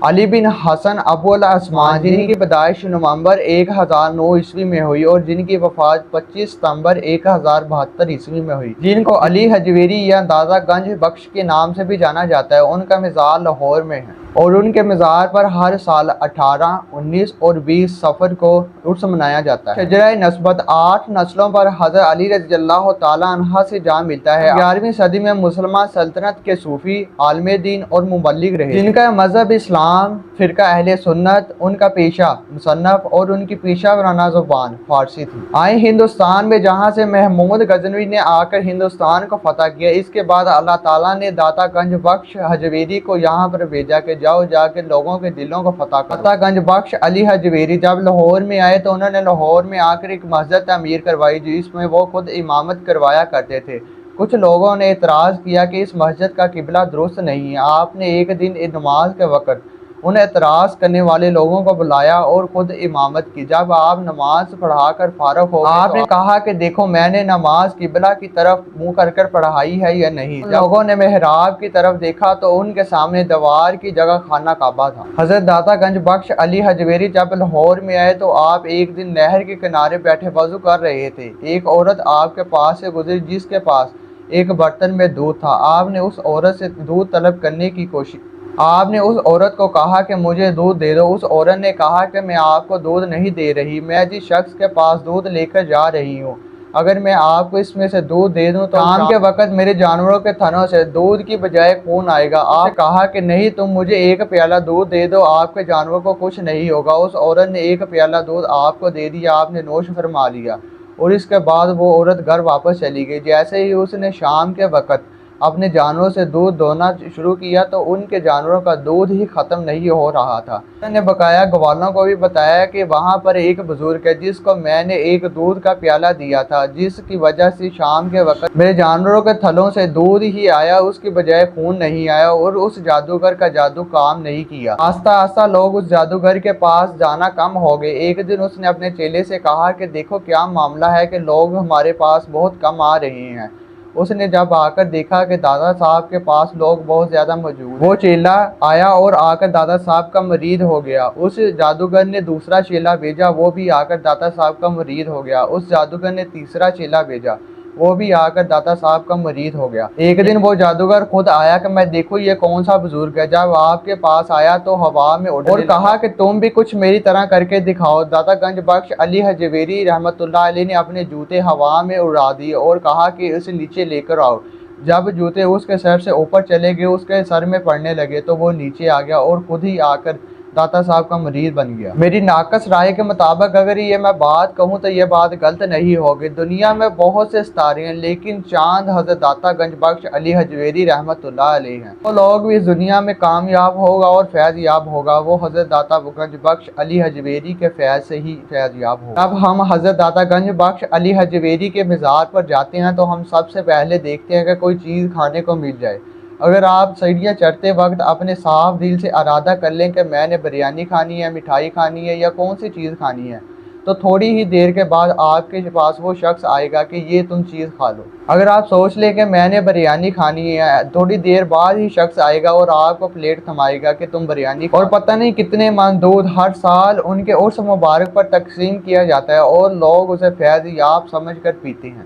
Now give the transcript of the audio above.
علی بن حسن ابو العثمان جن کی پیدائش نومبر 1009 میں ہوئی اور جن کی وفات 25 ستمبر 1072 میں ہوئی، جن کو علی حجویری یا دادا گنج بخش کے نام سے بھی جانا جاتا ہے، ان کا مزار لاہور میں ہے اور ان کے مزار پر ہر سال 18، 19 اور 20 صفر کو عرس منایا جاتا ہے۔ شجرہ نسبت 8 نسلوں پر حضرت علی رضی اللہ تعالیٰ عنہ سے جا ملتا ہے۔ 11ویں صدی میں مسلمان سلطنت کے صوفی، عالم دین اور مبلغ رہے، جن کا مذہب اسلام، فرقہ اہل سنت، ان کا پیشہ مصنف اور ان کی پیشہ ورانہ زبان فارسی تھی۔ آئیں ہندوستان میں جہاں سے محمود غزنوی نے آ کر ہندوستان کو فتح کیا، اس کے بعد اللہ تعالیٰ نے داتا گنج بخش حجویری کو یہاں پر بھیجا کہ جاؤ جا کے لوگوں کے دلوں کو فتح کرو۔ داتا گنج بخش علی حجویری جب لاہور میں آئے تو انہوں نے لاہور میں آ کر ایک مسجد تعمیر کروائی جس میں وہ خود امامت کروایا کرتے تھے۔ کچھ لوگوں نے اعتراض کیا کہ اس مسجد کا قبلہ درست نہیں ہے۔ آپ نے ایک دن نماز کے وقت ان اعتراض کرنے والے لوگوں کو بلایا اور خود امامت کی۔ جب آپ نماز پڑھا کر فارغ ہو گئے آپ نے کہا کہ دیکھو میں نے نماز قبلہ کی طرف منہ کر کر پڑھائی ہے یا نہیں۔ لوگوں نے محراب کی طرف دیکھا تو ان کے سامنے دیوار کی جگہ خانہ کعبہ تھا۔ حضرت داتا گنج بخش علی حجویری جب لاہور میں آئے تو آپ ایک دن نہر کے کنارے بیٹھے وضو کر رہے تھے۔ ایک عورت آپ کے پاس سے گزری جس کے پاس ایک برتن میں دودھ تھا۔ آپ نے اس عورت سے دودھ طلب کرنے کی کوشش آپ نے اس عورت کو کہا کہ مجھے دودھ دے دو۔ اس عورت نے کہا کہ میں آپ کو دودھ نہیں دے رہی، میں جس شخص کے پاس دودھ لے کر جا رہی ہوں، اگر میں آپ کو اس میں سے دودھ دے دوں تو شام کے وقت میرے جانوروں کے تھنوں سے دودھ کی بجائے خون آئے گا۔ آپ نے کہا کہ نہیں، تم مجھے ایک پیالہ دودھ دے دو، آپ کے جانوروں کو کچھ نہیں ہوگا۔ اس عورت نے ایک پیالہ دودھ آپ کو دے دیا، آپ نے نوش فرما لیا اور اس کے بعد وہ عورت گھر واپس چلی گئی۔ جیسے ہی اس نے شام کے وقت اپنے جانوروں سے دودھ دونا شروع کیا تو ان کے جانوروں کا دودھ ہی ختم نہیں ہو رہا تھا۔ انہوں نے بقایا گوالوں کو بھی بتایا کہ وہاں پر ایک بزرگ ہے جس کو میں نے ایک دودھ کا پیالہ دیا تھا، جس کی وجہ سے شام کے وقت میرے جانوروں کے تھلوں سے دودھ ہی آیا، اس کی بجائے خون نہیں آیا اور اس جادوگر کا جادو کام نہیں کیا۔ آہستہ آہستہ لوگ اس جادوگر کے پاس جانا کم ہو گئے۔ ایک دن اس نے اپنے چیلے سے کہا کہ دیکھو کیا معاملہ ہے کہ لوگ ہمارے پاس بہت کم آ رہے ہیں۔ اس نے جب آ کر دیکھا کہ دادا صاحب کے پاس لوگ بہت زیادہ موجود ہیں، وہ چیلا آیا اور آ کر دادا صاحب کا مرید ہو گیا۔ اس جادوگر نے دوسرا چیلا بھیجا، وہ بھی آ کر دادا صاحب کا مرید ہو گیا۔ اس جادوگر نے تیسرا چیلا بھیجا، وہ بھی آ کر دادا صاحب کا مرید ہو گیا۔ ایک دن وہ جادوگر خود آیا کہ میں دیکھو یہ کون سا بزرگ ہے۔ جب آپ کے پاس آیا تو ہوا میں اڑنے اور کہا کہ تم بھی کچھ میری طرح کر کے دکھاؤ۔ داتا گنج بخش علی حجویری رحمۃ اللہ علیہ نے اپنے جوتے ہوا میں اڑا دیے اور کہا کہ اسے نیچے لے کر آؤ۔ جب جوتے اس کے سر سے اوپر چلے گئے، اس کے سر میں پڑنے لگے تو وہ نیچے آ گیا اور خود ہی آ کر داتا صاحب کا مرید بن گیا۔ میری ناقص رائے کے مطابق اگر یہ میں بات کہوں تو یہ بات غلط نہیں ہوگی۔ دنیا میں بہت سے ستارے ہیں لیکن چاند حضرت داتا گنج بخش علی حجویری رحمۃ اللہ علیہ ہیں۔ وہ لوگ بھی اس دنیا میں کامیاب ہوگا اور فیض یاب ہوگا، وہ حضرت داتا گنج بخش علی حجویری کے فیض سے ہی فیض یاب ہوگا۔ جب ہم حضرت داتا گنج بخش علی حجویری کے مزار پر جاتے ہیں تو ہم سب سے پہلے دیکھتے ہیں کہ کوئی چیز کھانے کو مل جائے۔ اگر آپ سیڑھیاں چڑھتے وقت اپنے صاف دل سے ارادہ کر لیں کہ میں نے بریانی کھانی ہے، مٹھائی کھانی ہے یا کون سی چیز کھانی ہے، تو تھوڑی ہی دیر کے بعد آپ کے پاس وہ شخص آئے گا کہ یہ تم چیز کھا لو۔ اگر آپ سوچ لیں کہ میں نے بریانی کھانی ہے، تھوڑی دیر بعد ہی شخص آئے گا اور آپ کو پلیٹ تھمائے گا کہ تم بریانی کھا لو۔ اور پتہ نہیں کتنے من دودھ ہر سال ان کے عرس مبارک پر تقسیم کیا جاتا ہے اور لوگ اسے فیض یاب سمجھ کر پیتے ہیں۔